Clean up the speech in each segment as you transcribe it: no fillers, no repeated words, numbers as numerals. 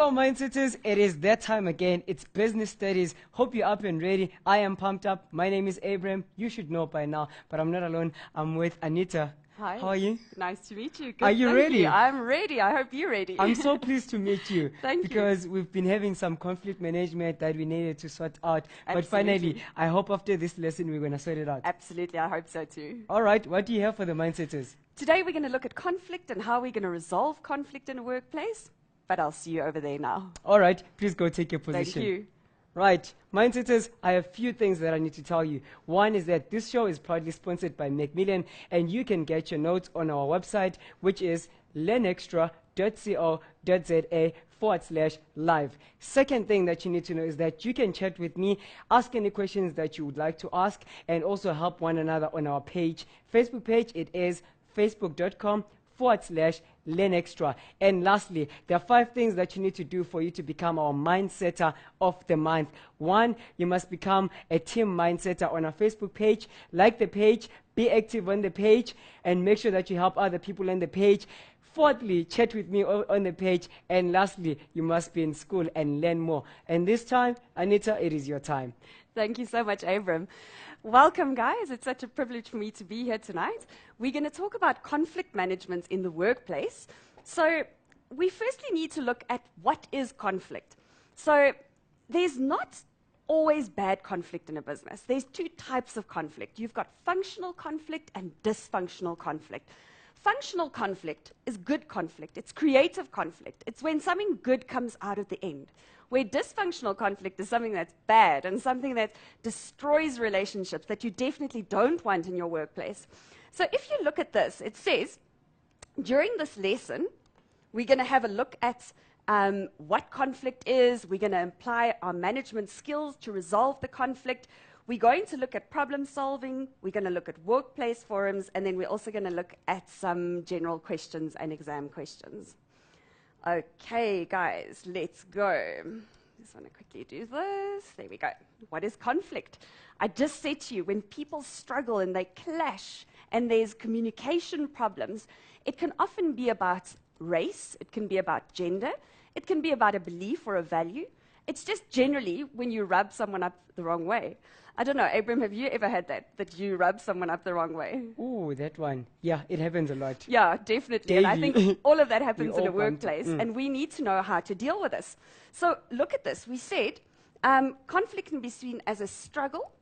Hello, Mindsetters. It is that time again. It's business studies. Hope you're up and ready. I am pumped up. My name is Abraham. You should know by now, but I'm not alone. I'm with Anita. Hi. How are you? Nice to meet you. Good, Are you thank ready? I'm ready. I hope you're ready. I'm so pleased to meet you. Thank you. Because we've been having some conflict management that we needed to sort out. But Absolutely. finally, I hope after this lesson we're going to sort it out. Absolutely, I hope so too. All right, what do you have for the Mindsetters? Today we're going to look at conflict and how we're going to resolve conflict in a workplace. But I'll see you over there now. All right, please go take your position. Thank you. Right, Mindsetters, I have a few things that I need to tell you. One is that this show is proudly sponsored by Macmillan, and you can get your notes on our website, which is learnextra.co.za/live. Second thing that you need to know is that you can chat with me, ask any questions that you would like to ask, and also help one another on our page. Facebook page, it is facebook.com/LearnExtra. And lastly, there are 5 things that you need to do for you to become our Mindsetter of the month. 1, you must become a team Mindsetter on our Facebook page. Like the page, be active on the page, and make sure that you help other people on the page. Fourthly, chat with me on the page. And lastly, you must be in school and learn more. And this time, Anita, it is your time. Thank you so much, Abram. Welcome, guys. It's such a privilege for me to be here tonight. We're going to talk about conflict management in the workplace. So we firstly need to look at what is conflict. So there's not always bad conflict in a business. There's 2 types of conflict. You've got functional conflict and dysfunctional conflict. Functional conflict is good conflict. It's creative conflict. It's when something good comes out at the end. Where dysfunctional conflict is something that's bad and something that destroys relationships that you definitely don't want in your workplace. So if you look at this, it says, during this lesson, we're going to have a look at what conflict is. We're going to apply our management skills to resolve the conflict. We're going to look at problem solving. We're going to look at workplace forums. And then we're also going to look at some general questions and exam questions. Okay, guys, let's go. Just want to quickly do this. There we go. What is conflict? I just said to you, when people struggle and they clash and there's communication problems, it can often be about race, it can be about gender, it can be about a belief or a value. It's just generally when you rub someone up the wrong way. I don't know, Abram, have you ever had that you rub someone up the wrong way? Ooh, that one. Yeah, it happens a lot. Yeah, definitely. And I think all of that happens in a workplace, and we need to know how to deal with this. So look at this. We said conflict can be seen as a struggle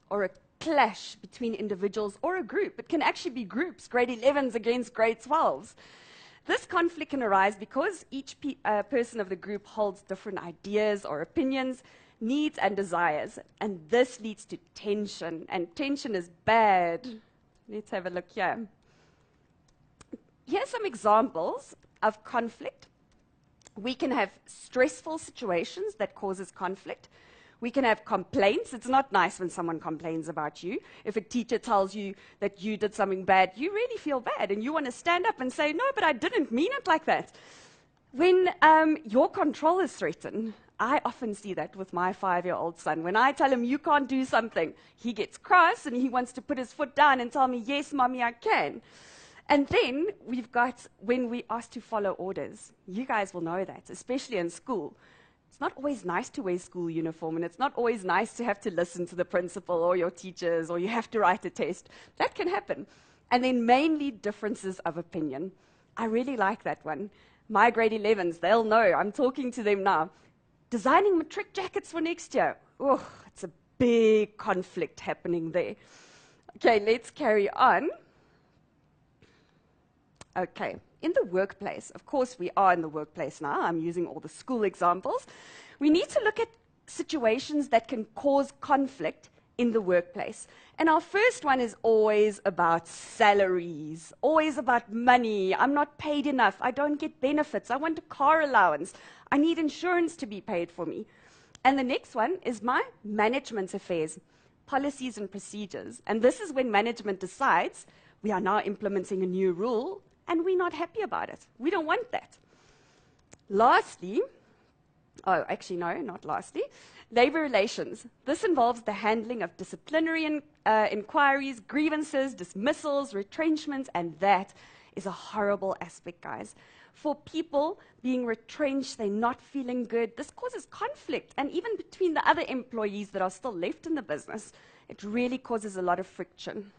or a clash between individuals or a group. It can actually be groups, grade 11s against grade 12s. This conflict can arise because each person of the group holds different ideas or opinions, needs and desires, and this leads to tension, and tension is bad. Let's have a look here. Here's some examples of conflict. We can have stressful situations that causes conflict. We can have complaints. It's not nice when someone complains about you. If a teacher tells you that you did something bad, you really feel bad, and you want to stand up and say, no, but I didn't mean it like that. When your control is threatened, I often see that with my 5-year-old son. When I tell him you can't do something, he gets cross and he wants to put his foot down and tell me, yes, mommy, I can. And then we've got when we ask to follow orders. You guys will know that, especially in school. It's not always nice to wear school uniform, and it's not always nice to have to listen to the principal or your teachers, or you have to write a test. That can happen. And then mainly differences of opinion. I really like that one. My grade 11s, they'll know. I'm talking to them now. Designing matric jackets for next year. Oh, it's a big conflict happening there. Okay, let's carry on. Okay, in the workplace, of course we are in the workplace now. I'm using all the school examples. We need to look at situations that can cause conflict in the workplace. And our first one is always about salaries, always about money. I'm not paid enough. I don't get benefits. I want a car allowance. I need insurance to be paid for me. And the next one is my management affairs, policies and procedures. And this is when management decides we are now implementing a new rule and we're not happy about it. We don't want that. Lastly, oh, actually, no, not lastly, labor relations. This involves the handling of disciplinary inquiries, grievances, dismissals, retrenchments, and that is a horrible aspect, guys. for people being retrenched, they're not feeling good. This causes conflict, and even between the other employees that are still left in the business, it really causes a lot of friction.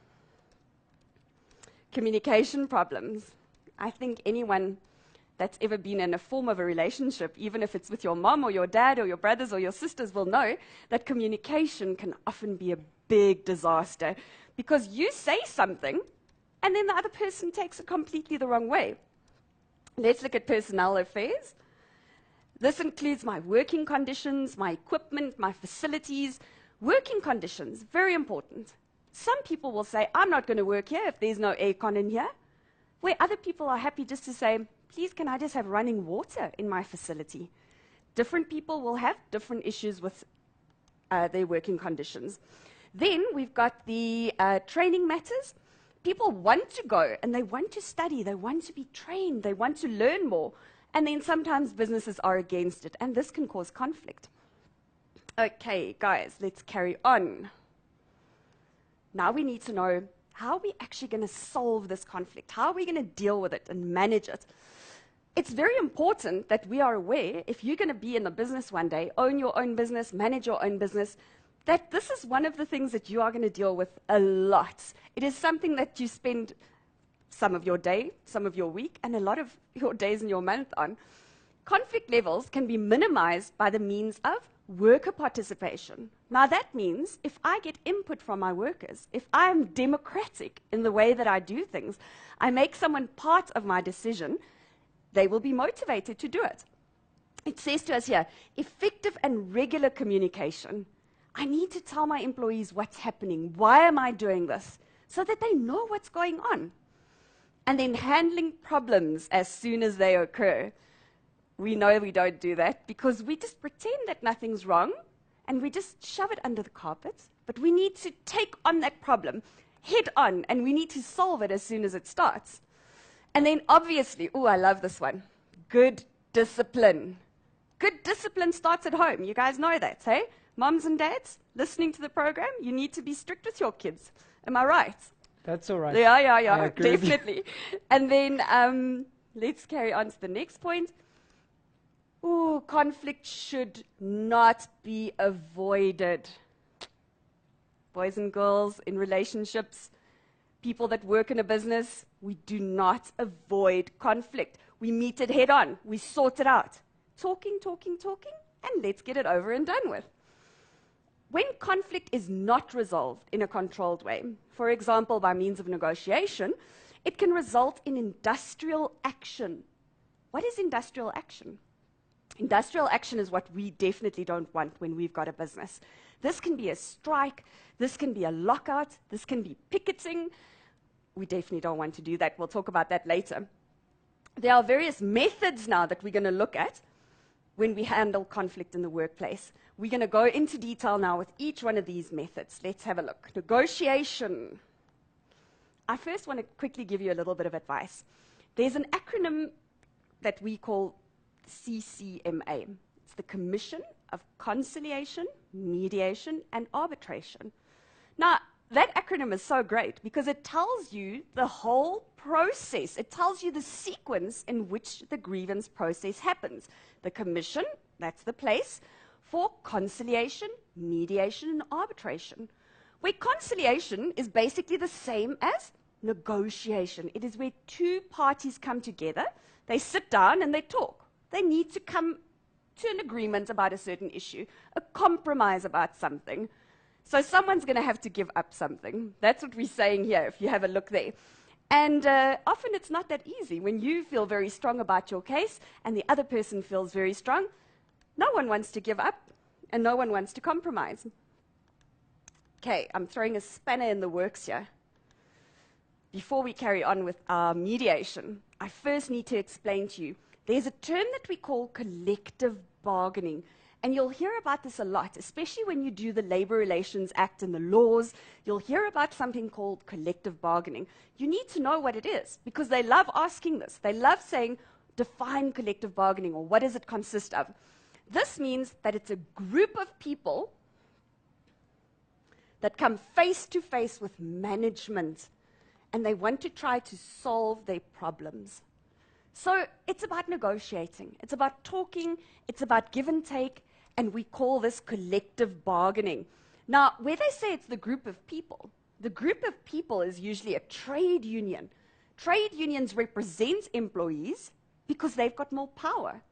Communication problems. I think anyone that's ever been in a form of a relationship, even if it's with your mom or your dad or your brothers or your sisters, will know that communication can often be a big disaster because you say something and then the other person takes it completely the wrong way. Let's look at personnel affairs. This includes my working conditions, my equipment, my facilities. Working conditions, very important. Some people will say, I'm not going to work here if there's no aircon in here, where other people are happy just to say, please, can I just have running water in my facility? Different people will have different issues with their working conditions. Then we've got the training matters. People want to go and they want to study, they want to be trained, they want to learn more, and then sometimes businesses are against it, and this can cause conflict. Okay, guys, let's carry on. Now we need to know, how are we actually going to solve this conflict? How are we going to deal with it and manage it? It's very important that we are aware, if you're going to be in the business one day, own your own business, manage your own business, that this is one of the things that you are going to deal with a lot. It is something that you spend some of your day, some of your week, and a lot of your days and your month on. Conflict levels can be minimized by the means of worker participation. Now that means if I get input from my workers, if I'm democratic in the way that I do things, I make someone part of my decision, they will be motivated to do it. It says to us here, effective and regular communication. I need to tell my employees what's happening. Why am I doing this? So that they know what's going on. And then handling problems as soon as they occur. We know we don't do that because we just pretend that nothing's wrong and we just shove it under the carpet. But we need to take on that problem head on, and we need to solve it as soon as it starts. And then obviously, oh, I love this one, good discipline. Good discipline starts at home. You guys know that, hey? Moms and dads listening to the program, you need to be strict with your kids. Am I right? That's all right. Yeah, definitely. And then let's carry on to the next point. Ooh, conflict should not be avoided. Boys and girls in relationships, people that work in a business, we do not avoid conflict. We meet it head on. We sort it out. Talking, and let's get it over and done with. When conflict is not resolved in a controlled way, for example, by means of negotiation, it can result in industrial action. What is industrial action? Industrial action is what we definitely don't want when we've got a business. This can be a strike, this can be a lockout, this can be picketing. We definitely don't want to do that. We'll talk about that later. There are various methods now that we're going to look at when we handle conflict in the workplace. We're going to go into detail now with each one of these methods. Let's have a look. Negotiation. I first want to quickly give you a little bit of advice. There's an acronym that we call CCMA. It's the Commission of Conciliation, Mediation, and Arbitration. Now, that acronym is so great because it tells you the whole process. It tells you the sequence in which the grievance process happens. The commission, that's the place, for conciliation, mediation, and arbitration. Where conciliation is basically the same as negotiation. It is where two parties come together, they sit down and they talk. They need to come to an agreement about a certain issue, a compromise about something. So someone's going to have to give up something. That's what we're saying here, if you have a look there. And often it's not that easy. When you feel very strong about your case and the other person feels very strong, no one wants to give up and no one wants to compromise. Okay, I'm throwing a spanner in the works here. Before we carry on with our mediation, I first need to explain to you, there's a term that we call collective bargaining. And you'll hear about this a lot, especially when you do the Labor Relations Act and the laws. You'll hear about something called collective bargaining. You need to know what it is, because they love asking this. They love saying, define collective bargaining, or what does it consist of? This means that it's a group of people that come face to face with management, and they want to try to solve their problems. So it's about negotiating. It's about talking. It's about give and take. And we call this collective bargaining. Now, where they say it's the group of people, the group of people is usually a trade union. Trade unions represent employees because they've got more power.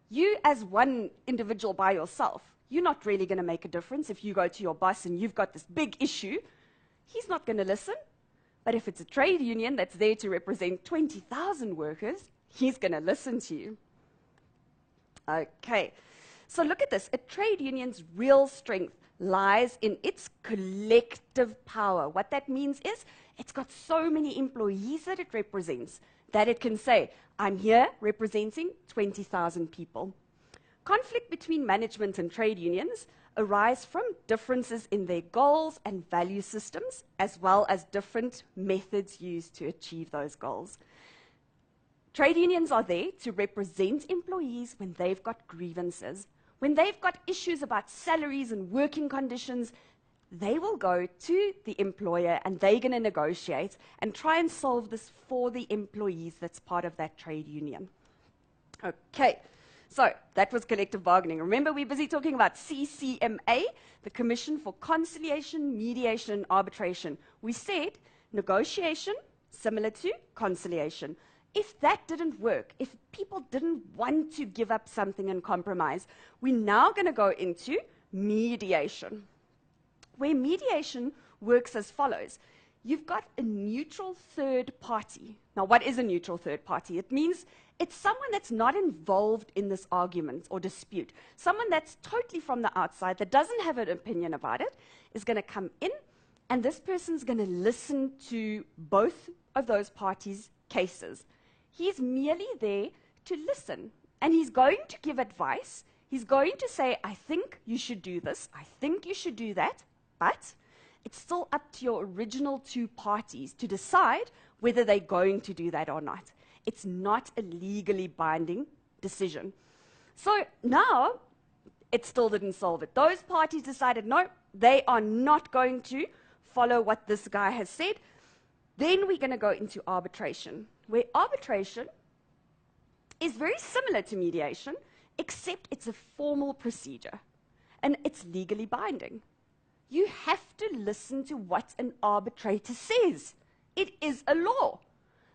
You, as one individual by yourself, you're not really going to make a difference. If you go to your boss and you've got this big issue, he's not going to listen. But if it's a trade union that's there to represent 20,000 workers, he's going to listen to you. Okay, so look at this. A trade union's real strength lies in its collective power. What that means is it's got so many employees that it represents that it can say, I'm here representing 20,000 people. Conflict between management and trade unions arise from differences in their goals and value systems, as well as different methods used to achieve those goals. Trade unions are there to represent employees when they've got grievances. When they've got issues about salaries and working conditions, they will go to the employer and they're going to negotiate and try and solve this for the employees that's part of that trade union. Okay, so that was collective bargaining. Remember, we're busy talking about CCMA, the Commission for Conciliation, Mediation, and Arbitration. We said negotiation, similar to conciliation. If that didn't work, if people didn't want to give up something and compromise, we're now going to go into mediation, where mediation works as follows. You've got a neutral third party. Now, what is a neutral third party? It means it's someone that's not involved in this argument or dispute. Someone that's totally from the outside, that doesn't have an opinion about it, is going to come in, and this person's going to listen to both of those parties' cases. He's merely there to listen, and he's going to give advice. He's going to say, I think you should do this, I think you should do that, but it's still up to your original two parties to decide whether they're going to do that or not. It's not a legally binding decision. So now, it still didn't solve it. Those parties decided, no, they are not going to follow what this guy has said. Then we're going to go into arbitration, where arbitration is very similar to mediation, except it's a formal procedure, and it's legally binding. You have to listen to what an arbitrator says. It is a law.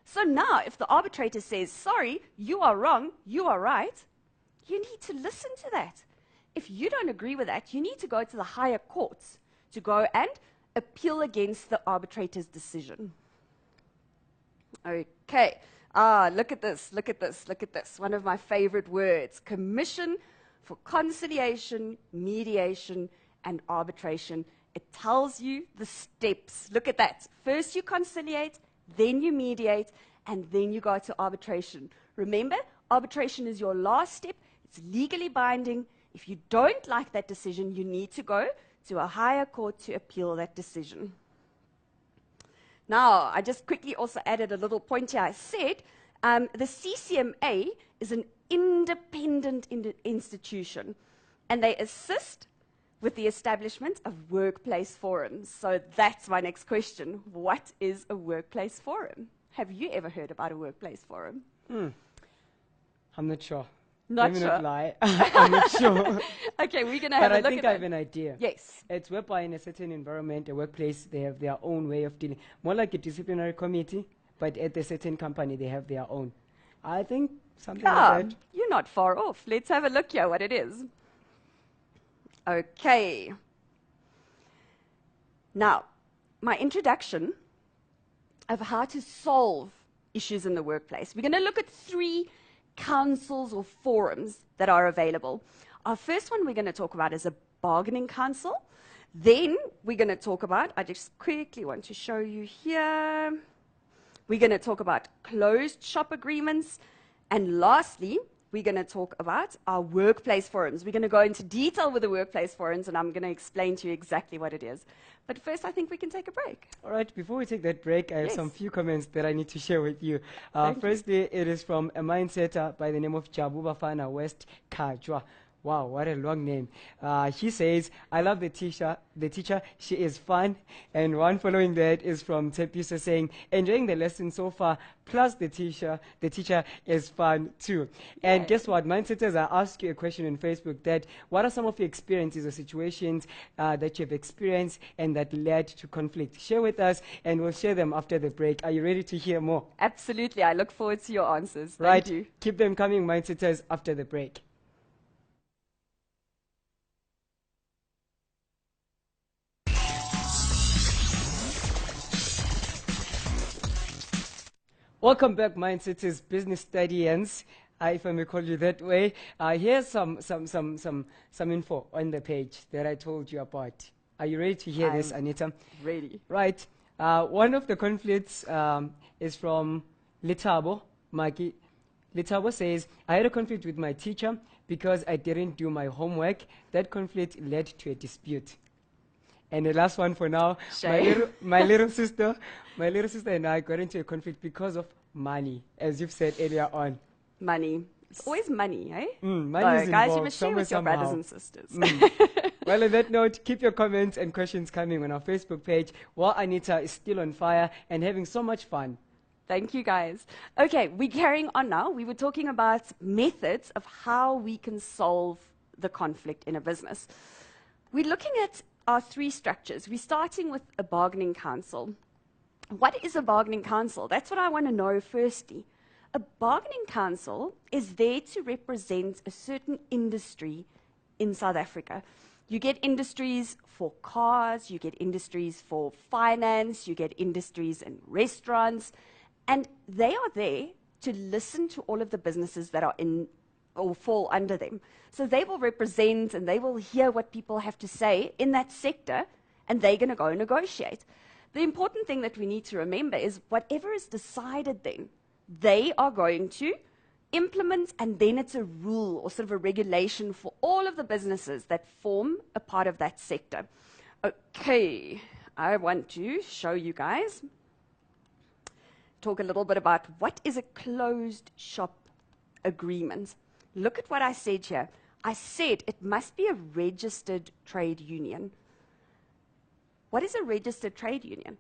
So now, if the arbitrator says, sorry, you are wrong, you are right, you need to listen to that. If you don't agree with that, you need to go to the higher courts to go and appeal against the arbitrator's decision. Okay. Look at this, look at this, look at this. One of my favorite words, Commission for Conciliation, Mediation, and Arbitration. It tells you the steps. Look at that. First you conciliate, then you mediate, and then you go to arbitration. Remember, arbitration is your last step. It's legally binding. If you don't like that decision, you need to go to a higher court to appeal that decision. Now, I just quickly also added a little point here. I said the CCMA is an independent institution, and they assist with the establishment of workplace forums. So that's my next question. What is a workplace forum? Have you ever heard about a workplace forum? I'm not sure. Not Let me sure. not lie. I'm not sure. Okay, we're going to have But a I look think at I have that. an idea. Yes. It's whereby in a certain environment, a workplace, they have their own way of dealing. More like a disciplinary committee, but at a certain company, they have their own. I think something like that. You're not far off. Let's have a look here what it is. Okay. Now, my introduction of how to solve issues in the workplace. We're going to look at 3 councils or forums that are available. Our first one we're going to talk about is a bargaining council. Then we're going to talk about, I just quickly want to show you here, we're going to talk about closed shop agreements. And lastly, we're going to talk about our workplace forums. We're going to go into detail with the workplace forums, and I'm going to explain to you exactly what it is. But first, I think we can take a break. All right, before we take that break, I have Yes. some few comments that I need to share with you. Thank you. Firstly, it is from a mindsetter by the name of Jabu Bafana West Kajwa. Wow, what a long name. He says, I love the teacher. She is fun. And one following that is from Tepisa saying, enjoying the lesson so far, plus the teacher is fun too. And Yeah. guess what? Mindsetters, I asked you a question on Facebook that what are some of your experiences or situations that you've experienced and that led to conflict? Share with us and we'll share them after the break. Are you ready to hear more? Absolutely. I look forward to your answers. Right. Thank you. Keep them coming, Mindsetters, after the break. Welcome back, Mindsetters, business studians, if I may call you that way. Here's some info on the page that I told you about. Are you ready to hear this, I'm Anita? ready. Right. One of the conflicts is from Litabo Maki. Litabo says, I had a conflict with my teacher because I didn't do my homework. That conflict led to a dispute. And the last one for now, Shame. my little sister and I got into a conflict because of money, as you've said earlier on. Money. It's always money, eh? Money is So, guys, you involved must share somewhere, with your brothers somehow. and sisters. Well, on that note, keep your comments and questions coming on our Facebook page while Anita is still on fire and having so much fun. Thank you, guys. Okay, we're carrying on now. We were talking about methods of how we can solve the conflict in a business. We're looking at our three structures. We're starting with a bargaining council. What is a bargaining council? That's what I want to know firstly. A bargaining council is there to represent a certain industry in South Africa. You get industries for cars, you get industries for finance, you get industries in restaurants, and they are there to listen to all of the businesses that are in or fall under them. So they will represent and they will hear what people have to say in that sector, and they're going to go negotiate. The important thing that we need to remember is whatever is decided then, they are going to implement, and then it's a rule or sort of a regulation for all of the businesses that form a part of that sector. Okay, I want to show you guys, talk a little bit about what is a closed shop agreement. Look at what I said here. I said it must be a registered trade union. What is a registered trade union?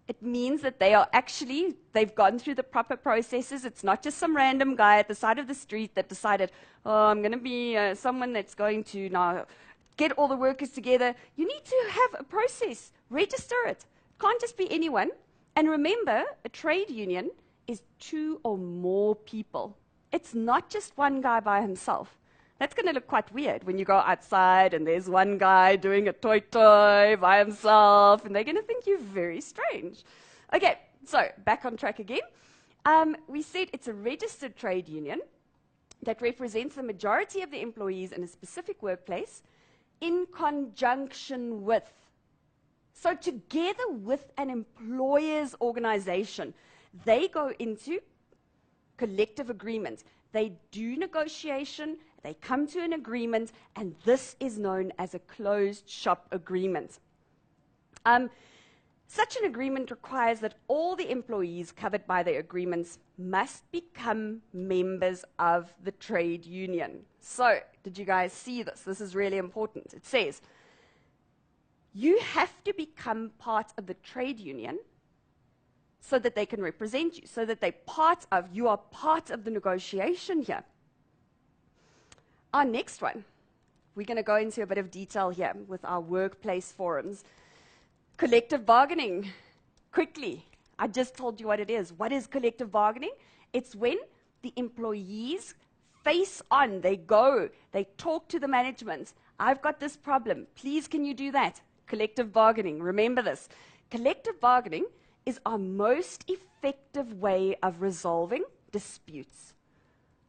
It means that they've gone through the proper processes. It's not just some random guy at the side of the street that decided, oh, I'm going to be someone that's going to now get all the workers together. You need to have a process. Register it. It can't just be anyone. And remember, a trade union is 2 or more people. It's not just one guy by himself. That's going to look quite weird when you go outside and there's one guy doing a toy by himself, and they're going to think you're very strange. Okay, so back on track again. We said it's a registered trade union that represents the majority of the employees in a specific workplace in conjunction with. So together with an employer's organization, they go into collective agreement. They do negotiation, they come to an agreement, and this is known as a closed shop agreement. Such an agreement requires that all the employees covered by the agreements must become members of the trade union. So, did you guys see this? This is really important. It says, you have to become part of the trade union so that they can represent you, so that you are part of the negotiation here. Our next one, we're going to go into a bit of detail here with our workplace forums. Collective bargaining. Quickly, I just told you what it is. What is collective bargaining? It's when the employees face on, they talk to the management. I've got this problem. Please, can you do that? Collective bargaining. Remember this. Collective bargaining is our most effective way of resolving disputes.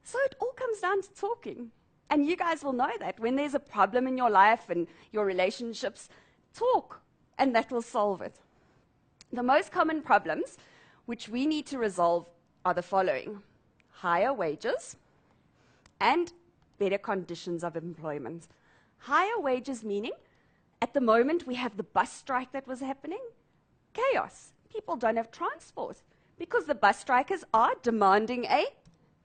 So it all comes down to talking. And you guys will know that when there's a problem in your life and your relationships, talk, and that will solve it. The most common problems which we need to resolve are the following: higher wages and better conditions of employment. Higher wages meaning, at the moment we have the bus strike that was happening. Chaos. People don't have transport because the bus strikers are demanding a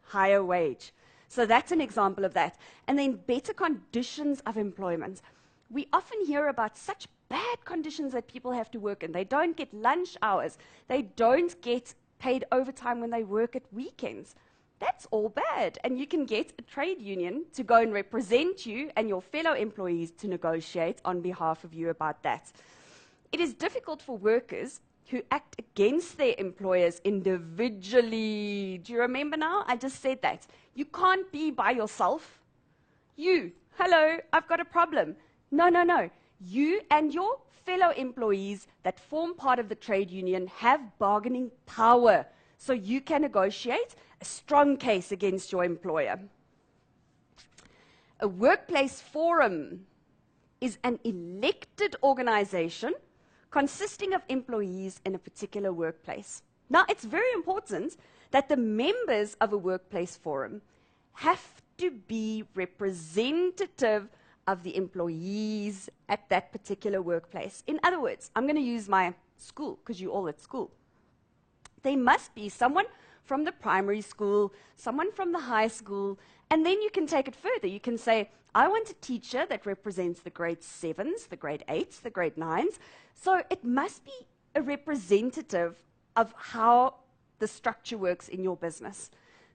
higher wage. So that's an example of that. And then better conditions of employment. We often hear about such bad conditions that people have to work in. They don't get lunch hours. They don't get paid overtime when they work at weekends. That's all bad. And you can get a trade union to go and represent you and your fellow employees to negotiate on behalf of you about that. It is difficult for workers who act against their employers individually. Do you remember now? I just said that. You can't be by yourself. Hello, I've got a problem. No. You and your fellow employees that form part of the trade union have bargaining power, so you can negotiate a strong case against your employer. A workplace forum is an elected organization consisting of employees in a particular workplace. Now, it's very important that the members of a workplace forum have to be representative of the employees at that particular workplace. In other words, I'm going to use my school, because you're all at school. There must be someone from the primary school, someone from the high school, and then you can take it further. You can say, I want a teacher that represents the grade 7s, the grade 8s, the grade 9s. So it must be a representative of how the structure works in your business.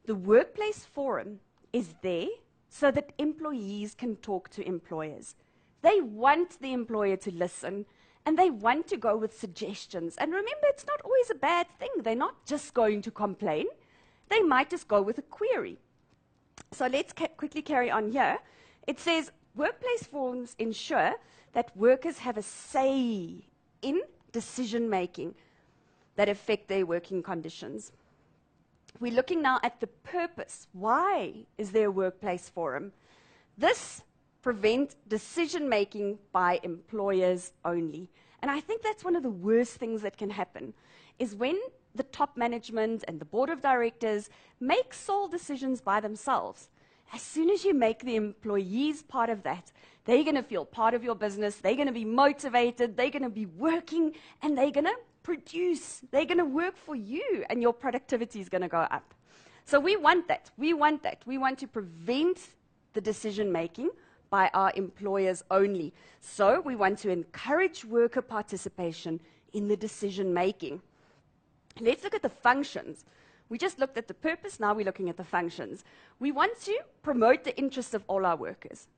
The workplace forum is there so that employees can talk to employers. They want the employer to listen, and they want to go with suggestions. And remember, it's not always a bad thing. They're not just going to complain. They might just go with a query. So let's quickly carry on here. It says, workplace forums ensure that workers have a say in decision-making that affect their working conditions. We're looking now at the purpose. Why is there a workplace forum? This prevents decision-making by employers only. And I think that's one of the worst things that can happen, is when the top management and the board of directors make sole decisions by themselves. As soon as you make the employees part of that, they're going to feel part of your business, they're going to be motivated, they're going to be working, and they're going to produce. They're going to work for you, and your productivity is going to go up. So we want that. We want that. We want to prevent the decision-making by our employers only. So we want to encourage worker participation in the decision-making. Let's look at the functions. We just looked at the purpose, now we're looking at the functions. We want to promote the interests of all our workers.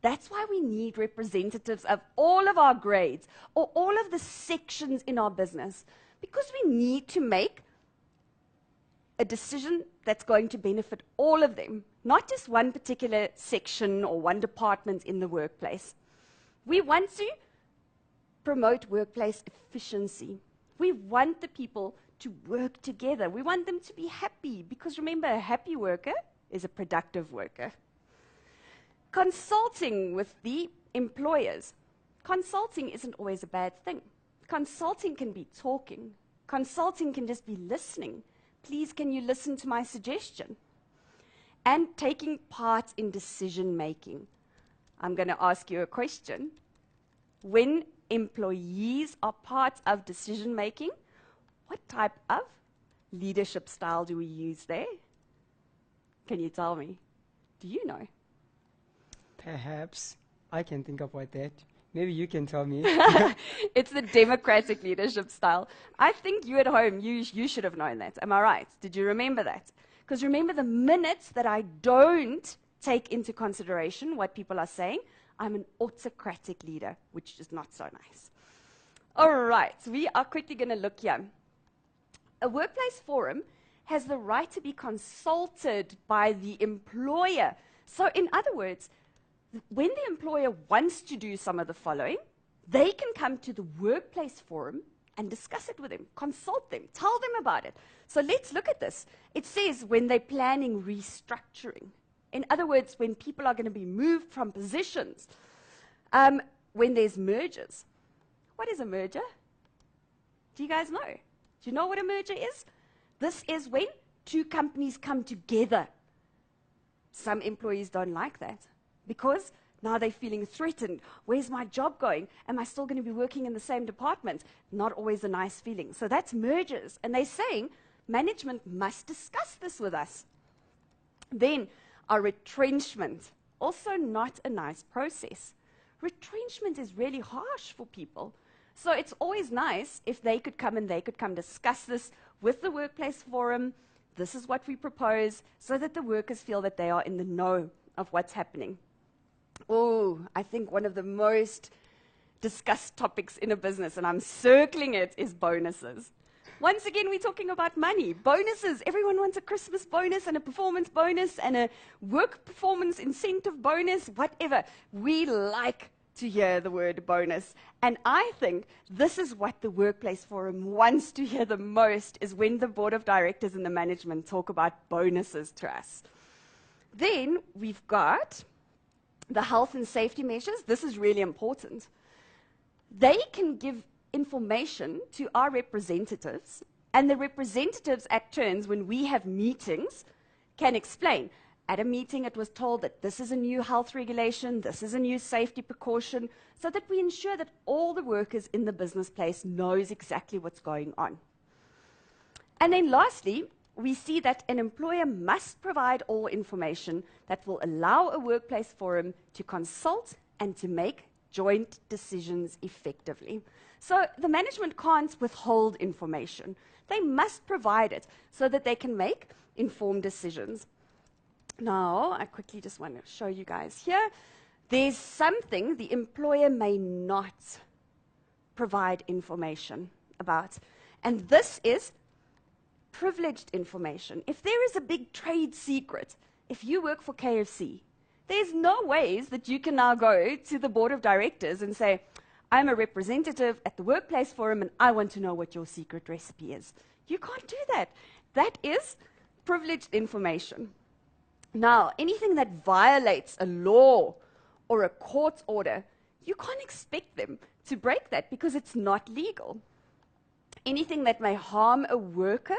That's why we need representatives of all of our grades or all of the sections in our business, because we need to make a decision that's going to benefit all of them, not just one particular section or one department in the workplace. We want to promote workplace efficiency. We want the people to work together. We want them to be happy, because remember, a happy worker is a productive worker. Consulting with the employers. Consulting isn't always a bad thing. Consulting can be talking. Consulting can just be listening. Please, can you listen to my suggestion? And taking part in decision making. I'm going to ask you a question. When employees are part of decision making, what type of leadership style do we use there? Can you tell me? Do you know? Perhaps I can think about that. Maybe you can tell me. It's the democratic leadership style. I think you at home, you should have known that. Am I right? Did you remember that? Because remember, the minutes that I don't take into consideration what people are saying, I'm an autocratic leader, which is not so nice. All right, we are quickly going to look here. A workplace forum has the right to be consulted by the employer. So in other words, when the employer wants to do some of the following, they can come to the workplace forum and discuss it with them, consult them, tell them about it. So let's look at this. It says when they're planning restructuring. In other words, when people are going to be moved from positions. When there's mergers. What is a merger? Do you guys know? Do you know what a merger is? This is when two companies come together. Some employees don't like that, because now they're feeling threatened. Where's my job going? Am I still going to be working in the same department? Not always a nice feeling. So that's mergers. And they're saying management must discuss this with us. Then are retrenchment. Also not a nice process. Retrenchment is really harsh for people. So it's always nice if they could come discuss this with the workplace forum. This is what we propose, so that the workers feel that they are in the know of what's happening. Oh, I think one of the most discussed topics in a business, and I'm circling it, is bonuses. Once again, we're talking about money. Bonuses. Everyone wants a Christmas bonus and a performance bonus and a work performance incentive bonus, whatever. We like to hear the word bonus. And I think this is what the Workplace Forum wants to hear the most, is when the board of directors and the management talk about bonuses to us. Then we've got the health and safety measures. This is really important. They can give information to our representatives, and the representatives at turns, when we have meetings, can explain. At a meeting, it was told that this is a new health regulation, this is a new safety precaution, so that we ensure that all the workers in the business place knows exactly what's going on. And then lastly, we see that an employer must provide all information that will allow a workplace forum to consult and to make joint decisions effectively. So the management can't withhold information. They must provide it so that they can make informed decisions. Now, I quickly just want to show you guys here. There's something the employer may not provide information about, and this is privileged information. If there is a big trade secret, if you work for KFC, there's no ways that you can now go to the board of directors and say, I'm a representative at the Workplace Forum and I want to know what your secret recipe is. You can't do that. That is privileged information. Now, anything that violates a law or a court order, you can't expect them to break that because it's not legal. Anything that may harm a worker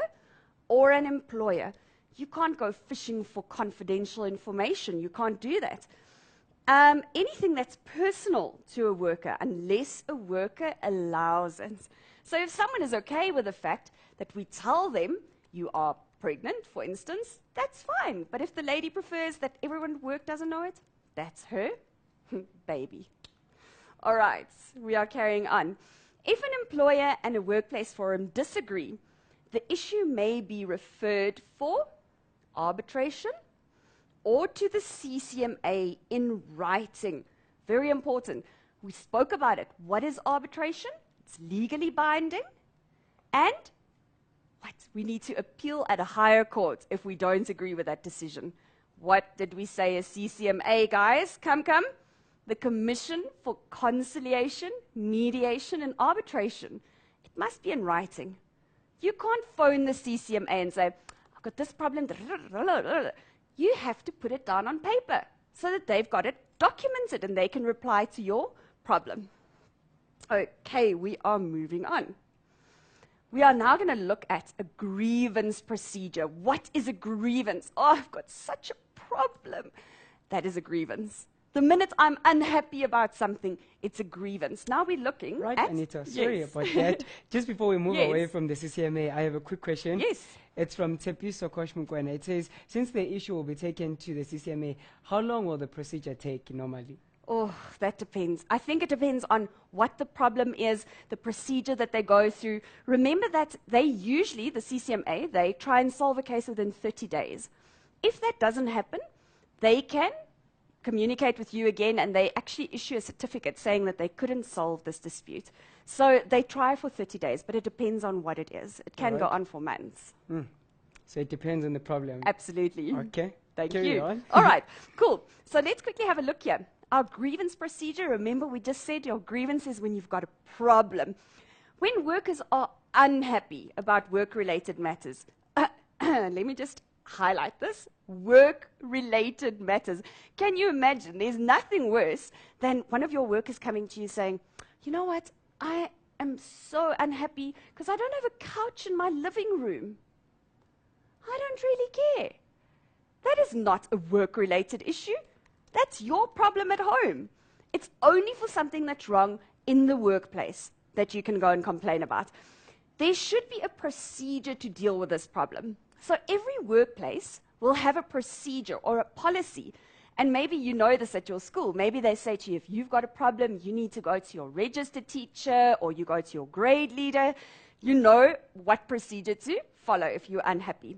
or an employer, you can't go fishing for confidential information. You can't do that. Anything that's personal to a worker, unless a worker allows it. So if someone is okay with the fact that we tell them you are pregnant, for instance, that's fine. But if the lady prefers that everyone at work doesn't know it, that's her baby. All right, we are carrying on. If an employer and a workplace forum disagree, the issue may be referred for arbitration or to the CCMA in writing. Very important. We spoke about it. What is arbitration? It's legally binding. And what? We need to appeal at a higher court if we don't agree with that decision. What did we say as CCMA, guys? Come. The Commission for Conciliation, Mediation, and Arbitration. It must be in writing. You can't phone the CCMA and say, I've got this problem. You have to put it down on paper so that they've got it documented and they can reply to your problem. Okay, we are moving on. We are now going to look at a grievance procedure. What is a grievance? Oh, I've got such a problem. That is a grievance. The minute I'm unhappy about something, it's a grievance. Now we're looking Right, at... Anita, sorry about that. Just before we move away from the CCMA, I have a quick question. Yes. It's from Tepiso Koshmukwena. It says, since the issue will be taken to the CCMA, how long will the procedure take normally? Oh, that depends. I think it depends on what the problem is, the procedure that they go through. Remember that they usually, the CCMA, they try and solve a case within 30 days. If that doesn't happen, they can communicate with you again, and they actually issue a certificate saying that they couldn't solve this dispute. So they try for 30 days, but it depends on what it is. It can go on for months. So it depends on the problem. Absolutely. Okay. Thank Carry you. on. All right, cool. So let's quickly have a look here. Our grievance procedure, remember we just said your grievance is when you've got a problem. When workers are unhappy about work-related matters, let me just highlight this, work-related matters. Can you imagine? There's nothing worse than one of your workers coming to you saying, you know what, I am so unhappy because I don't have a couch in my living room. I don't really care. That is not a work-related issue. That's your problem at home. It's only for something that's wrong in the workplace that you can go and complain about. There should be a procedure to deal with this problem. So every workplace will have a procedure or a policy. And maybe you know this at your school. Maybe they say to you, if you've got a problem, you need to go to your registered teacher or you go to your grade leader. You know what procedure to follow if you're unhappy.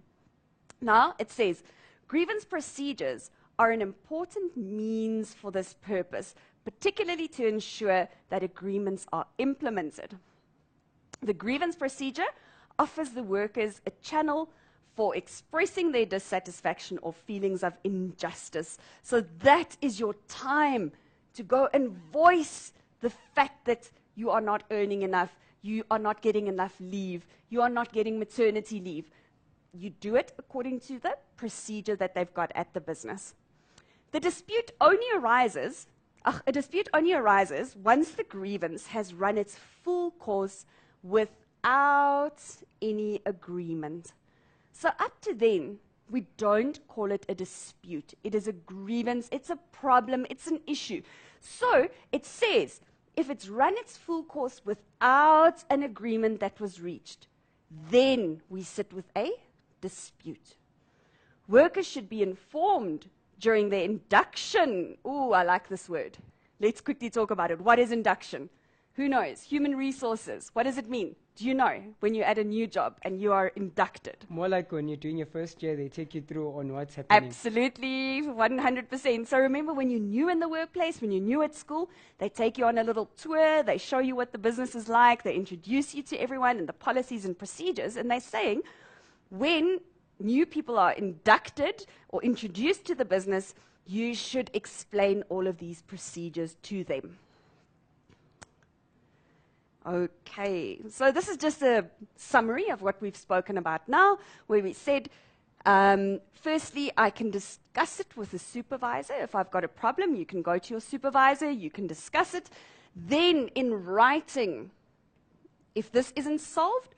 Now, it says, grievance procedures are an important means for this purpose, particularly to ensure that agreements are implemented. The grievance procedure offers the workers a channel for expressing their dissatisfaction or feelings of injustice. So that is your time to go and voice the fact that you are not earning enough, you are not getting enough leave, you are not getting maternity leave. You do it according to the procedure that they've got at the business. A dispute only arises once the grievance has run its full course without any agreement. So up to then, we don't call it a dispute. It is a grievance, it's a problem, it's an issue. So it says, if it's run its full course without an agreement that was reached, then we sit with a dispute. Workers should be informed during their induction. Ooh, I like this word. Let's quickly talk about it. What is induction? Who knows? Human resources. What does it mean? Do you know when you're at a new job and you are inducted? More like when you're doing your first year, they take you through on what's happening. Absolutely, 100%. So remember when you're new in the workplace, when you're new at school, they take you on a little tour, they show you what the business is like, they introduce you to everyone and the policies and procedures, and they're saying when new people are inducted or introduced to the business, you should explain all of these procedures to them. Okay, so this is just a summary of what we've spoken about now, where we said, firstly, I can discuss it with a supervisor. If I've got a problem, you can go to your supervisor, you can discuss it. Then, in writing, if this isn't solved,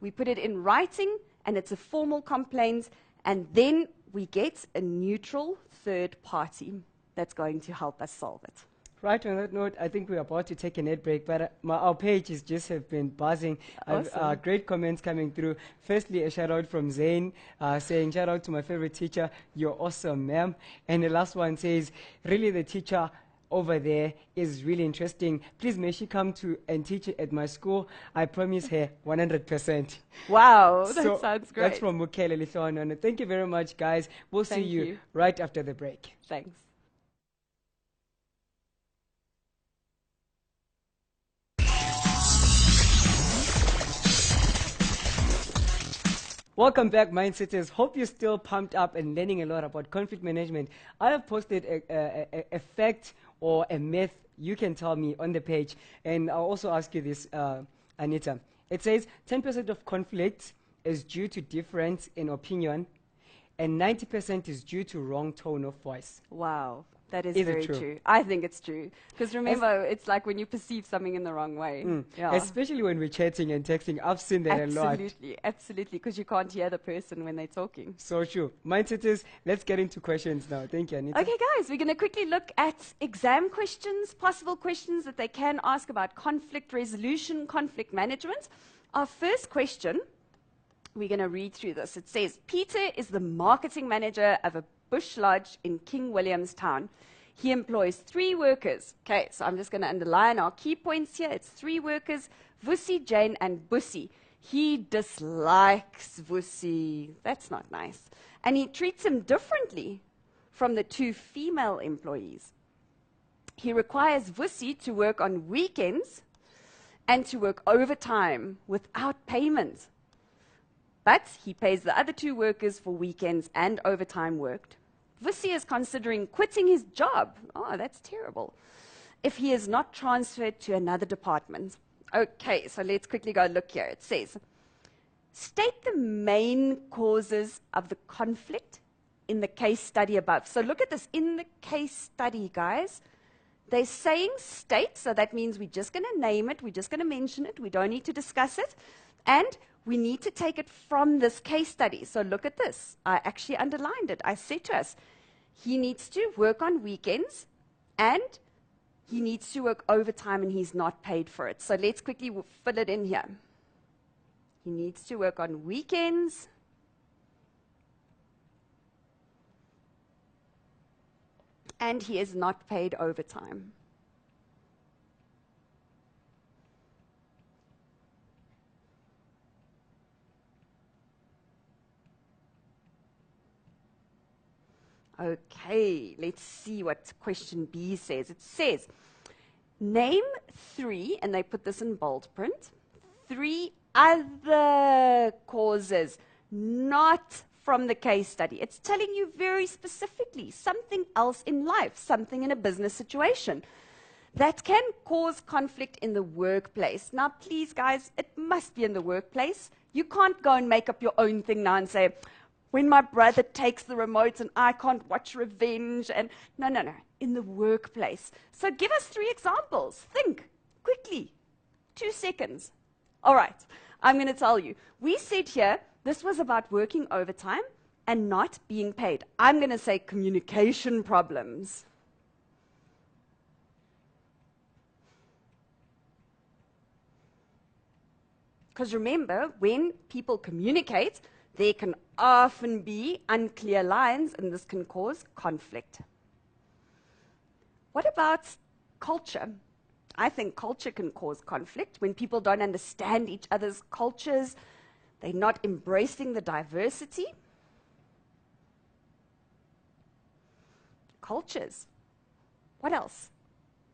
we put it in writing, and it's a formal complaint, and then we get a neutral third party that's going to help us solve it. Right, on that note, I think we're about to take a ad break, but our pages just have been buzzing. Awesome. Great comments coming through. Firstly, a shout out from Zane saying, shout out to my favorite teacher, you're awesome, ma'am. And the last one says, really the teacher over there is really interesting. Please may she come to and teach at my school. I promise her 100%. Wow, that So sounds great. that's from Mukele Lithoano. Thank you very much, guys. We'll see Thank you you. right after the break. Thanks. Welcome back, Mindsetters. Hope you're still pumped up and learning a lot about conflict management. I have posted a fact or a myth you can tell me on the page. And I'll also ask you this, Anita. It says 10% of conflict is due to difference in opinion, and 90% is due to wrong tone of voice. Wow, that is Is it very true? true. I think it's true. Because remember, it's like when you perceive something in the wrong way. Yeah. Especially when we're chatting and texting. I've seen that a lot. Absolutely, absolutely, because you can't hear the person when they're talking. So true. Mindsetters, let's get into questions now. Thank you, Anita. Okay, guys, we're going to quickly look at exam questions, possible questions that they can ask about conflict resolution, conflict management. Our first question, we're going to read through this. It says, Peter is the marketing manager of a bush lodge in King Williamstown. He employs 3 workers. Okay, so I'm just going to underline our key points here. It's 3 workers, Vusi, Jane, and Bussy. He dislikes Vusi. That's not nice. And he treats him differently from the 2 female employees. He requires Vusi to work on weekends and to work overtime without payment. But he pays the other 2 workers for weekends and overtime worked. Vusi is considering quitting his job. Oh, that's terrible. If he is not transferred to another department. Okay, so let's quickly go look here. It says, state the main causes of the conflict in the case study above. So look at this. In the case study, guys, they're saying state, so that means we're just going to name it. We're just going to mention it. We don't need to discuss it. And we need to take it from this case study. So look at this. I actually underlined it. I said to us, he needs to work on weekends and he needs to work overtime and he's not paid for it. So let's quickly fill it in here. He needs to work on weekends and he is not paid overtime. Okay, let's see what question B says. It says, name 3, and they put this in bold print, 3 other causes, not from the case study. It's telling you very specifically something else in life, something in a business situation that can cause conflict in the workplace. Now, please, guys, it must be in the workplace. You can't go and make up your own thing now and say, when my brother takes the remote and I can't watch Revenge, and no, in the workplace. So give us 3 examples. Think, quickly, 2 seconds. All right, I'm going to tell you. We said here, this was about working overtime and not being paid. I'm going to say communication problems. Because remember, when people communicate, there can often be unclear lines, and this can cause conflict. What about culture? I think culture can cause conflict when people don't understand each other's cultures. They're not embracing the diversity. Cultures. What else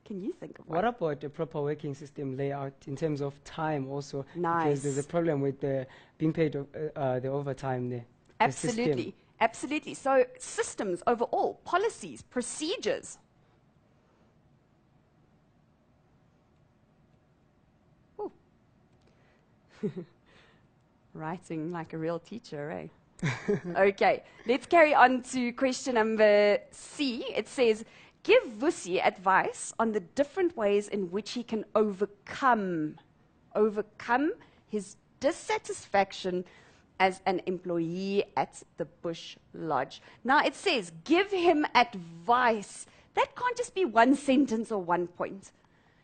can you think of? What about the proper working system layout in terms of time also? Nice. Because there's a problem with the being paid the overtime there. Absolutely. Absolutely. So systems overall, policies, procedures. Ooh. Writing like a real teacher, eh? Okay, let's carry on to question number C. It says, give Vusi advice on the different ways in which he can overcome his dissatisfaction as an employee at the Bush Lodge. Now it says, give him advice. That can't just be one sentence or one point.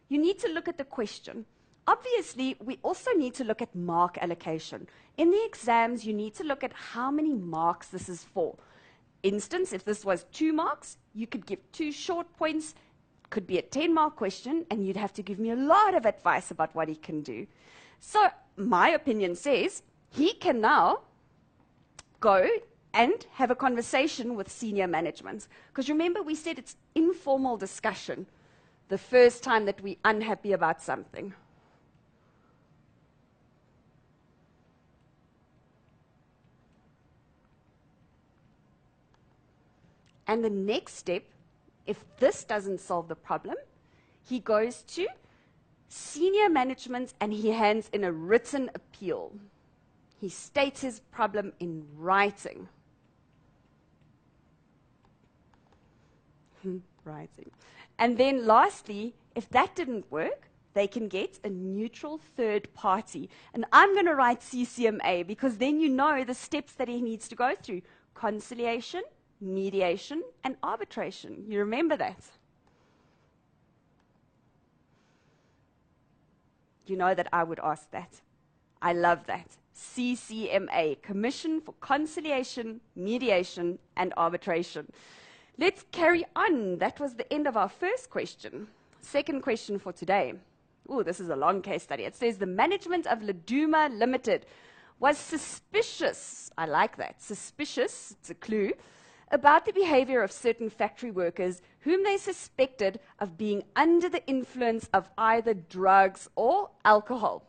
You need to look at the question. Obviously, we also need to look at mark allocation. In the exams, you need to look at how many marks this is for. Instance, if this was 2 marks, you could give 2 short points, could be a 10-mark question, and you'd have to give me a lot of advice about what he can do. So my opinion says he can now go and have a conversation with senior management. Because remember, we said it's informal discussion the first time that we're unhappy about something. And the next step, if this doesn't solve the problem, he goes to senior management and he hands in a written appeal. He states his problem in writing. Writing. And then lastly, if that didn't work, they can get a neutral third party. And I'm going to write CCMA because then you know the steps that he needs to go through. Conciliation, mediation, and arbitration. You remember that? You know that I would ask that. I love that. CCMA, Commission for Conciliation, Mediation, and Arbitration. Let's carry on. That was the end of our first question. Second question for today. Oh, this is a long case study. It says the management of Leduma Limited was suspicious. I like that. Suspicious, it's a clue, about the behavior of certain factory workers whom they suspected of being under the influence of either drugs or alcohol.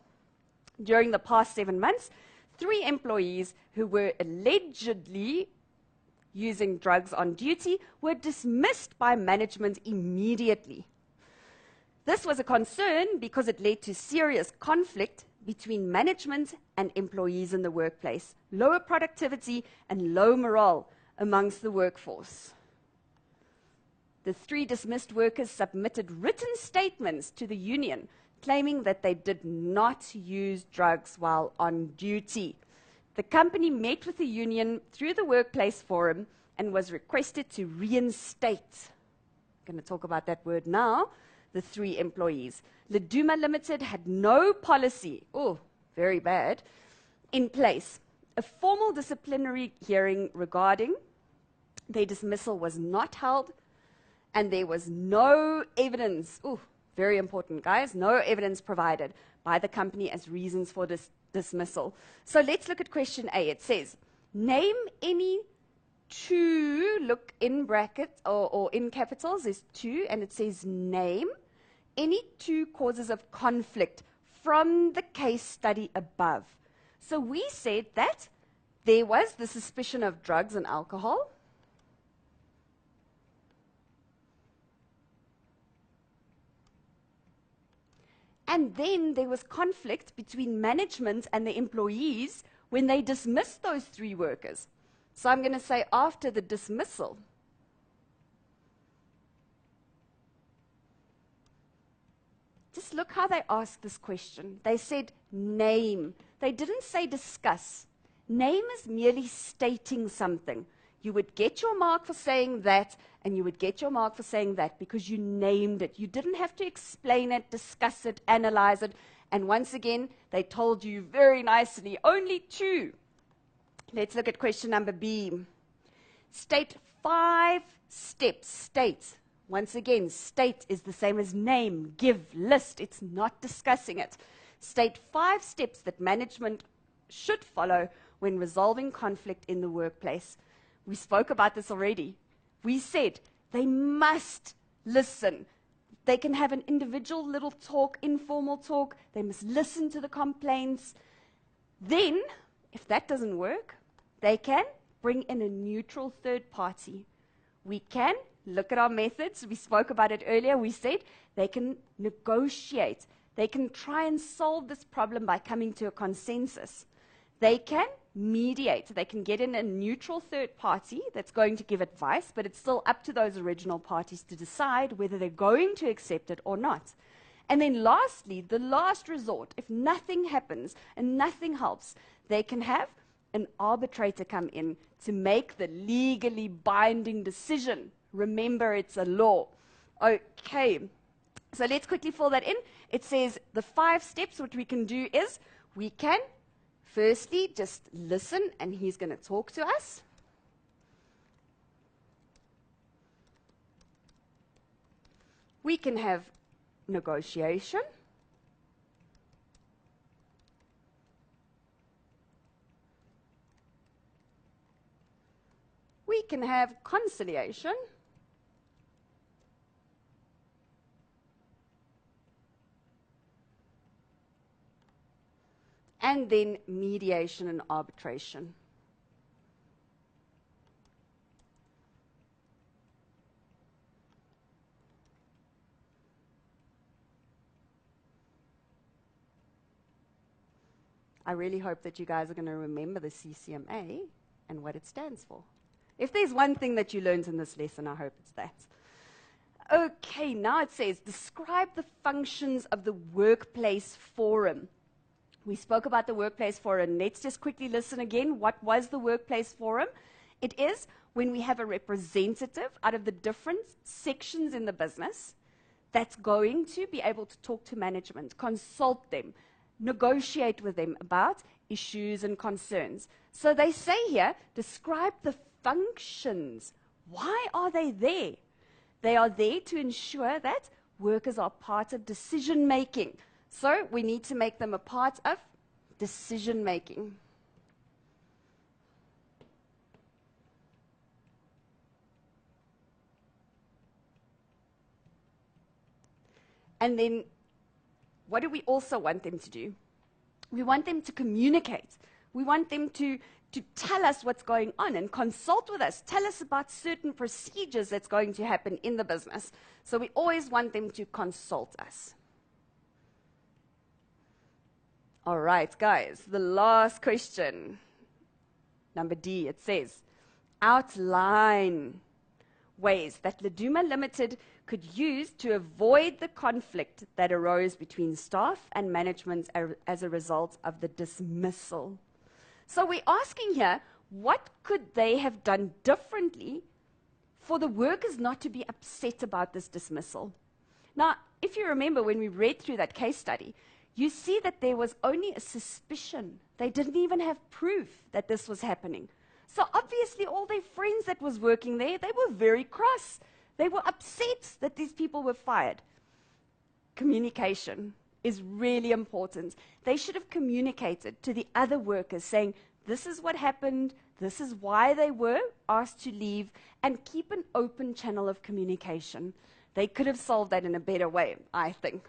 During the past 7 months, 3 employees who were allegedly using drugs on duty were dismissed by management immediately. This was a concern because it led to serious conflict between management and employees in the workplace, lower productivity and low morale amongst the workforce. The 3 dismissed workers submitted written statements to the union claiming that they did not use drugs while on duty. The company met with the union through the workplace forum and was requested to reinstate, I'm going to talk about that word now, the 3 employees. Leduma Limited had no policy, oh, very bad, in place. A formal disciplinary hearing regarding their dismissal was not held, and there was no evidence, ooh, very important, guys, no evidence provided by the company as reasons for this dismissal. So let's look at question A. It says, name any two, look in brackets or in capitals, there's two, and it says name any two causes of conflict from the case study above. So we said that there was the suspicion of drugs and alcohol. And then there was conflict between management and the employees when they dismissed those 3 workers. So I'm going to say after the dismissal, just look how they asked this question. They said name. They didn't say discuss. Name is merely stating something. You would get your mark for saying that, and you would get your mark for saying that because you named it. You didn't have to explain it, discuss it, analyze it. And once again, they told you very nicely, only 2. Let's look at question number B. State 5 steps. State. Once again, state is the same as name, give, list. It's not discussing it. State 5 steps that management should follow when resolving conflict in the workplace. We spoke about this already. We said they must listen. They can have an individual little talk, informal talk. They must listen to the complaints. Then, if that doesn't work, they can bring in a neutral third party. We can look at our methods. We spoke about it earlier. We said they can negotiate. They can try and solve this problem by coming to a consensus. They can mediate. They can get in a neutral third party that's going to give advice, but it's still up to those original parties to decide whether they're going to accept it or not. And then lastly, the last resort, if nothing happens and nothing helps, they can have an arbitrator come in to make the legally binding decision. Remember, it's a law. Okay, so let's quickly fill that in. It says the 5 steps, what we can do is we can firstly just listen, and he's going to talk to us. We can have negotiation. We can have conciliation. And then mediation and arbitration. I really hope that you guys are going to remember the CCMA and what it stands for. If there's one thing that you learned in this lesson, I hope it's that. Okay, now it says, describe the functions of the workplace forum. We spoke about the workplace forum. Let's just quickly listen again. What was the workplace forum? It is when we have a representative out of the different sections in the business that's going to be able to talk to management, consult them, negotiate with them about issues and concerns. So they say here, describe the functions. Why are they there? They are there to ensure that workers are part of decision making. So we need to make them a part of decision making. And then what do we also want them to do? We want them to communicate. We want them to tell us what's going on and consult with us. Tell us about certain procedures that's going to happen in the business. So we always want them to consult us. All right, guys, the last question. Number D, it says, outline ways that Leduma Limited could use to avoid the conflict that arose between staff and management as a result of the dismissal. So we're asking here, what could they have done differently for the workers not to be upset about this dismissal? Now, if you remember when we read through that case study, you see that there was only a suspicion. They didn't even have proof that this was happening. So obviously all their friends that was working there, they were very cross. They were upset that these people were fired. Communication is really important. They should have communicated to the other workers saying, this is what happened, this is why they were asked to leave, and keep an open channel of communication. They could have solved that in a better way, I think.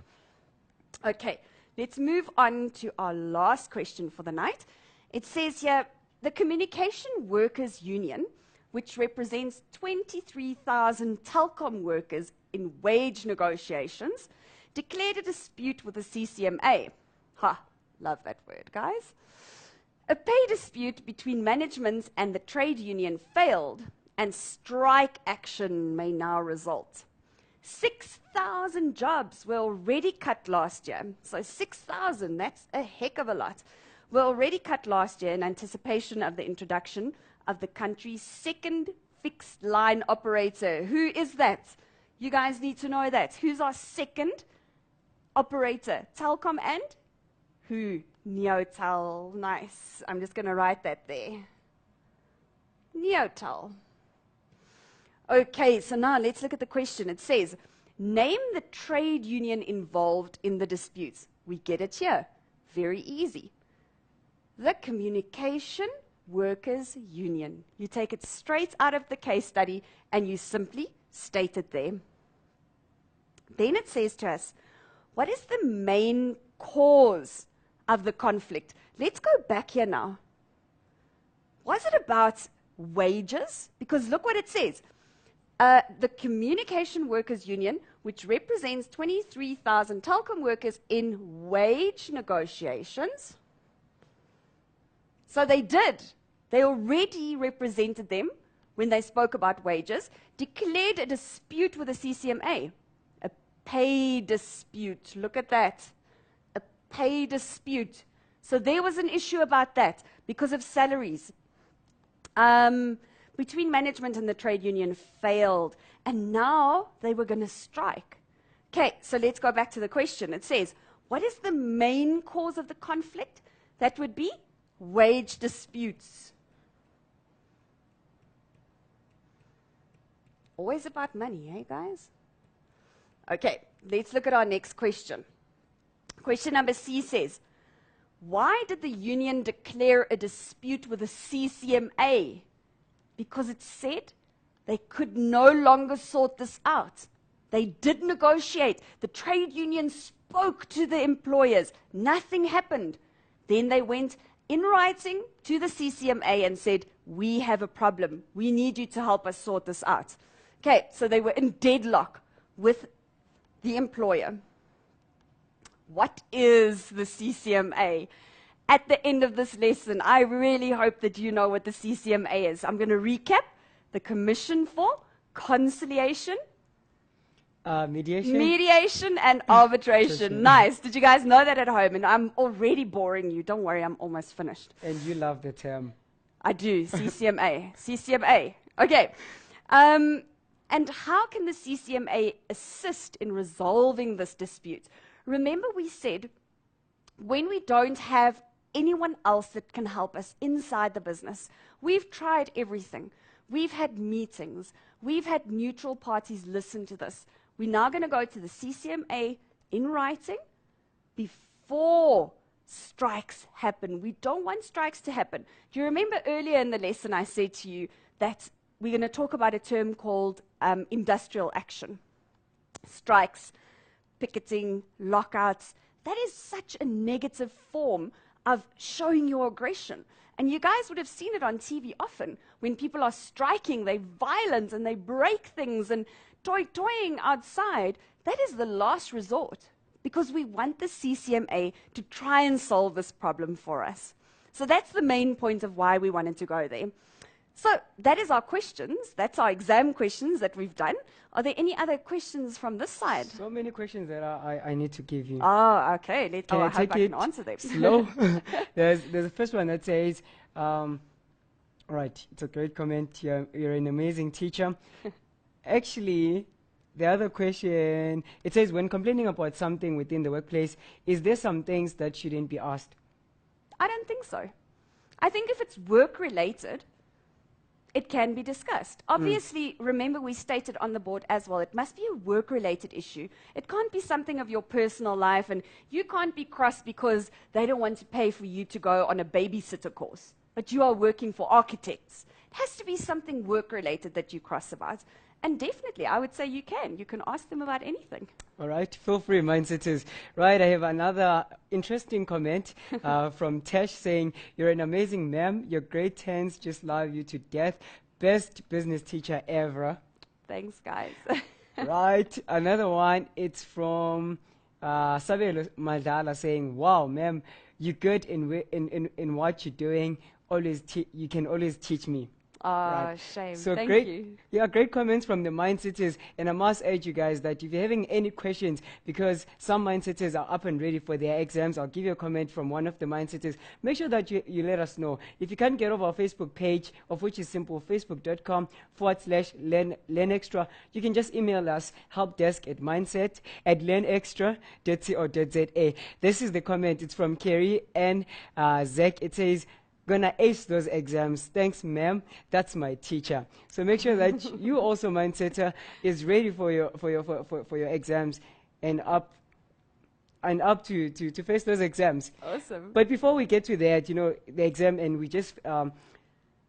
Okay, let's move on to our last question for the night. It says here, the Communication Workers Union, which represents 23,000 telecom workers in wage negotiations, declared a dispute with the CCMA. Ha, love that word, guys. A pay dispute between management and the trade union failed, and strike action may now result. 6,000 jobs were already cut last year. So 6,000, that's a heck of a lot, were already cut last year in anticipation of the introduction of the country's second fixed line operator. Who is that? You guys need to know that. Who's our second operator? Telkom and who? Neotel. Nice. I'm just going to write that there. Neotel. Okay, so now let's look at the question. It says, name the trade union involved in the disputes. We get it here. Very easy. The Communication Workers Union. You take it straight out of the case study and you simply state it there. Then it says to us, what is the main cause of the conflict? Let's go back here now. Was it about wages? Because look what it says. The Communication Workers Union, which represents 23,000 telecom workers in wage negotiations. So they did. They already represented them when they spoke about wages, declared a dispute with the CCMA. A pay dispute. Look at that. A pay dispute. So there was an issue about that because of salaries. Between management and the trade union failed, and now they were going to strike. Okay, so let's go back to the question. It says, what is the main cause of the conflict? That would be wage disputes. Always about money, eh, guys? Okay, let's look at our next question. Question number C says, why did the union declare a dispute with the CCMA? Because it said they could no longer sort this out. They did negotiate. The trade union spoke to the employers. Nothing happened. Then they went in writing to the CCMA and said, we have a problem. We need you to help us sort this out. Okay, so they were in deadlock with the employer. What is the CCMA? At the end of this lesson, I really hope that you know what the CCMA is. I'm going to recap. The Commission for Conciliation, Mediation and Arbitration. Nice. Did you guys know that at home? And I'm already boring you. Don't worry, I'm almost finished. And you love the term. I do. CCMA. CCMA. Okay. And how can the CCMA assist in resolving this dispute? Remember we said when we don't have anyone else that can help us inside the business, we've tried everything. We've had meetings. We've had neutral parties listen to this. We're now going to go to the CCMA in writing before strikes happen. We don't want strikes to happen. Do you remember earlier in the lesson I said to you that we're going to talk about a term called industrial action? Strikes, picketing, lockouts. That is such a negative form of showing your aggression. And you guys would have seen it on TV often. When people are striking, they're violent and they break things and toying outside. That is the last resort because we want the CCMA to try and solve this problem for us. So that's the main point of why we wanted to go there. So that is our questions. That's our exam questions that we've done. Are there any other questions from this side? So many questions that I need to give you. Oh, okay. I hope I can answer them. Slow. There's the first one that says, right, it's a great comment. You're an amazing teacher. Actually, the other question, it says, when complaining about something within the workplace, is there some things that shouldn't be asked? I don't think so. I think if it's work-related, It can be discussed. Obviously, remember we stated on the board as well, it must be a work-related issue. It can't be something of your personal life, and you can't be cross because they don't want to pay for you to go on a babysitter course, but you are working for architects. It has to be something work-related that you cross about. And definitely, I would say you can. You can ask them about anything. All right, feel free, mindsetters. Right, I have another interesting comment from Tesh saying, "You're an amazing ma'am. Your grade 10s just love you to death. Best business teacher ever." Thanks, guys. Right, another one, it's from Sabelo Madala saying, "Wow, ma'am, you're good in what you're doing. You can always teach me." Oh, shame. So Thank great, you. yeah, great comments from the mindsetters. And I must urge you guys that if you're having any questions, because some mindsetters are up and ready for their exams, I'll give you a comment from one of the mindsetters. Make sure that you let us know. If you can't get over our Facebook page, of which is simple, facebook.com/learnextra, you can just email us, helpdesk@mindset@learnextra.co.za. This is the comment. It's from Kerry and Zach. It says, "Gonna ace those exams. Thanks, ma'am. That's my teacher." So make sure that you also, mindsetter, is ready for your exams and up to face those exams. Awesome. But before we get to that, the exam, and we just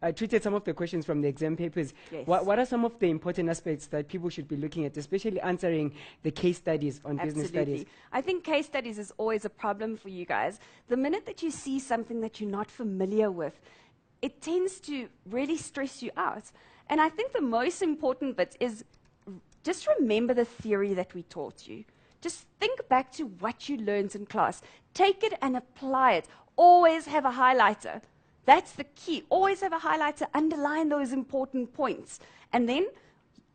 I treated some of the questions from the exam papers. Yes. What are some of the important aspects that people should be looking at, especially answering the case studies on business studies? I think case studies is always a problem for you guys. The minute that you see something that you're not familiar with, it tends to really stress you out. And I think the most important bit is just remember the theory that we taught you. Just think back to what you learned in class. Take it and apply it. Always have a highlighter. That's the key. Always have a highlighter, underline those important points, and then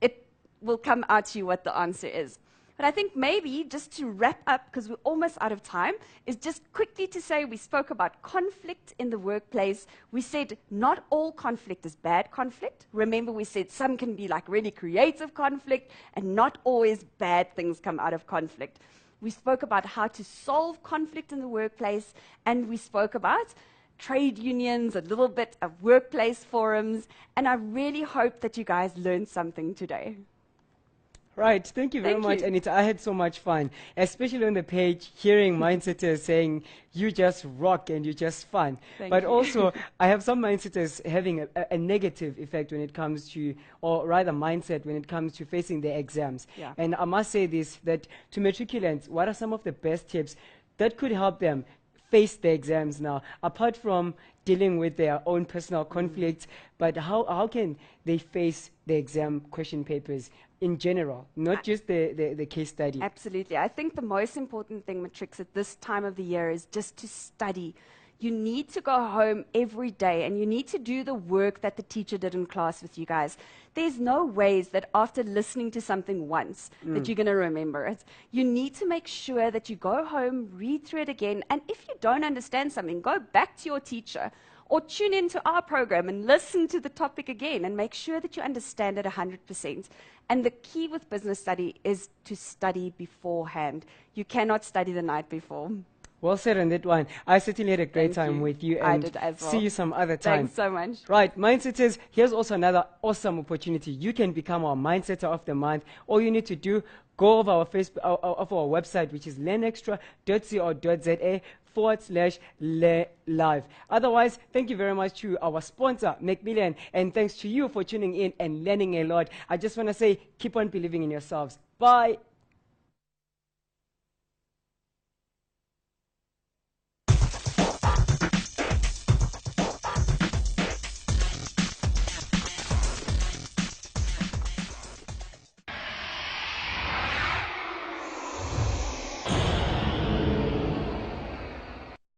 it will come out to you what the answer is. But I think maybe just to wrap up, because we're almost out of time, is just quickly to say we spoke about conflict in the workplace. We said not all conflict is bad conflict. Remember, we said some can be like really creative conflict, and not always bad things come out of conflict. We spoke about how to solve conflict in the workplace, and we spoke about trade unions, a little bit of workplace forums, and I really hope that you guys learned something today. Right, thank you very Thank much, you. Anita. I had so much fun, especially on the page, hearing mindsetters saying, "You just rock and you're just fun." Thank But you. also, I have some mindsetters having a negative effect when it comes to, or rather mindset when it comes to facing their exams. Yeah. And I must say this, that to matriculants, what are some of the best tips that could help them face the exams now, apart from dealing with their own personal conflicts, but how can they face the exam question papers in general, not just the case study? Absolutely. I think the most important thing, Matrix, at this time of the year is just to study. You need to go home every day and you need to do the work that the teacher did in class with you guys. There's no ways that after listening to something once that you're going to remember it. You need to make sure that you go home, read through it again, and if you don't understand something, go back to your teacher or tune into our program and listen to the topic again and make sure that you understand it 100%. And the key with business study is to study beforehand. You cannot study the night before. Well said on that one. I certainly had a great Thank time you. with you, I and did as well. see you some other time. Thanks so much. Right, mindsetters, here's also another awesome opportunity. You can become our mindsetter of the month. All you need to do, go over our Facebook, of our website, which is learnextra.co.za/live. Otherwise, thank you very much to our sponsor, Macmillan, and thanks to you for tuning in and learning a lot. I just want to say, keep on believing in yourselves. Bye.